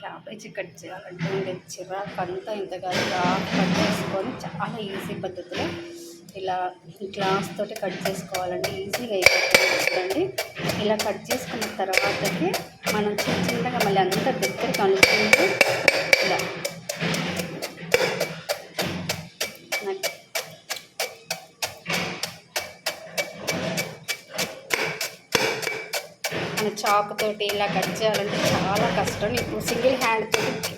Cabbage cut చేయాలంటే ఉండే చిరాకంతా ఇంత కాదు కట్ చేసుకొని చాలా ఈజీ పద్ధతిలో ఇలా గ్లాస్ తోటి కట్ చేసుకోవాలండి. ఈజీగా అయిపోతుంది చూడండి. ఇలా కట్ చేసుకున్న తర్వాతకి మనం చిన్నగా మళ్ళీ అంతా దగ్గరికి అనుకుంటూ ఇలా మన చాకు తోటి ఇలా కట్ చేయాలంటే చాలా కష్టం. ఇప్పుడు సింగిల్ హ్యాండ్ తోటి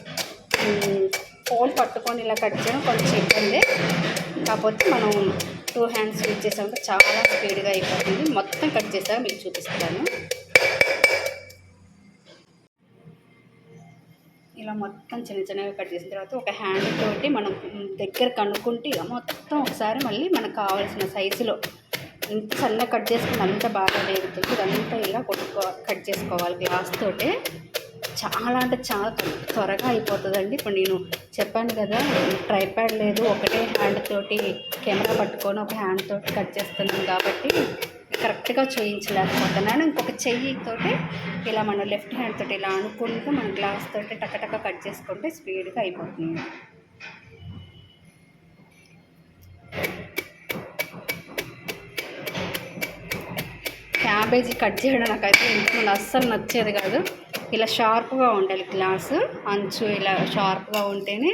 ఫోన్ పట్టుకొని ఇలా కట్ చేయడం కొంచెం ఇబ్బంది. కాకపోతే మనం 2 హ్యాండ్స్ యూజ్ చేసామంటే చాలా స్పీడ్గా అయిపోతుంది. మొత్తం కట్ చేసాక మీకు చూపిస్తాను. ఇలా మొత్తం చిన్న చిన్నగా కట్ చేసిన తర్వాత ఒక హ్యాండ్ తోటి మనం దగ్గర కనుక్కుంటే ఇలా మొత్తం ఒకసారి మళ్ళీ మనకు కావాల్సిన సైజులో ఇంత సన్నగా కట్ చేసుకుని అంత బాగా వేగుతుంది. ఇదంతా ఇలా కట్ చేసుకోవాలి గ్లాస్ తోటి. చాలా అంటే చాలా త్వరగా అయిపోతుందండి. ఇప్పుడు నేను చెప్పాను కదా, ట్రైప్యాడ్ లేదు, ఒకటే హ్యాండ్ తోటి కెమెరా పట్టుకొని ఒక హ్యాండ్ తోటి కట్ చేస్తున్నాను కాబట్టి కరెక్ట్గా చూయించలేకపోతున్నాను. ఇంకొక చెయ్యితోటి ఇలా మనం లెఫ్ట్ హ్యాండ్ తోటి ఇలా అనుకుంటూ మన గ్లాస్ తోటి టక్క కట్ చేసుకుంటే స్పీడ్గా అయిపోతుంది. క్యాబేజీ కట్ చేయడం నాకైతే ఇంతకుముందు అస్సలు నచ్చేది కాదు. ఇలా షార్ప్గా ఉండాలి గ్లాసు అంచు, ఇలా షార్ప్గా ఉంటేనే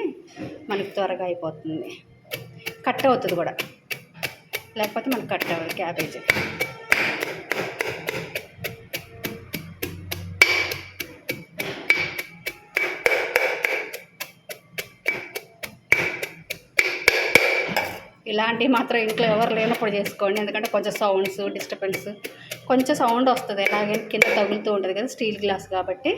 మనకి త్వరగా అయిపోతుంది. కట్ అవుతుంది కూడా, లేకపోతే మనకు కట్ అవ్వదు క్యాబేజీ. ఇలాంటివి మాత్రం ఇంట్లో ఎవరు లేనప్పుడు చేసుకోండి. ఎందుకంటే కొంచెం సౌండ్స్ డిస్టర్బెన్స్ కొంచెం సౌండ్ వస్తుంది. ఎలాగైనా కింద తగులుతూ ఉంటుంది కదా, స్టీల్ గ్లాస్ కాబట్టి.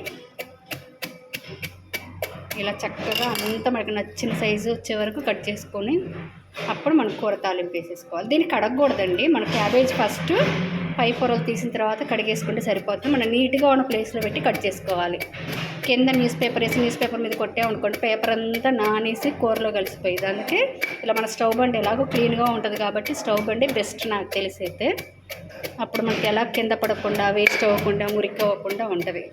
ఇలా చక్కగా అంతా మనకు నచ్చిన సైజు వచ్చే వరకు కట్ చేసుకొని అప్పుడు మనం కూర తాలింపు వేసేసుకోవాలి. దీన్ని కడగకూడదండి. మన క్యాబేజ్ ఫస్ట్ పై పొరలు తీసిన తర్వాత కడిగేసుకుంటే సరిపోతుంది. మనం నీట్గా ఉన్న ప్లేస్లో పెట్టి కట్ చేసుకోవాలి. కింద న్యూస్ పేపర్ వేసి న్యూస్ పేపర్ మీద కొట్టామనుకోండి పేపర్ అంతా నానేసి కూరలో కలిసిపోయింది. అందుకే ఇలా మన స్టవ్ బండి ఎలాగో క్లీన్గా ఉంటుంది కాబట్టి స్టవ్ బండి బెస్ట్ నాకు తెలిసి అయితే. అప్పుడు మనకి ఎలా కింద పడకుండా వేస్ట్ అవ్వకుండా మురికి అవ్వకుండా ఉంటుంది.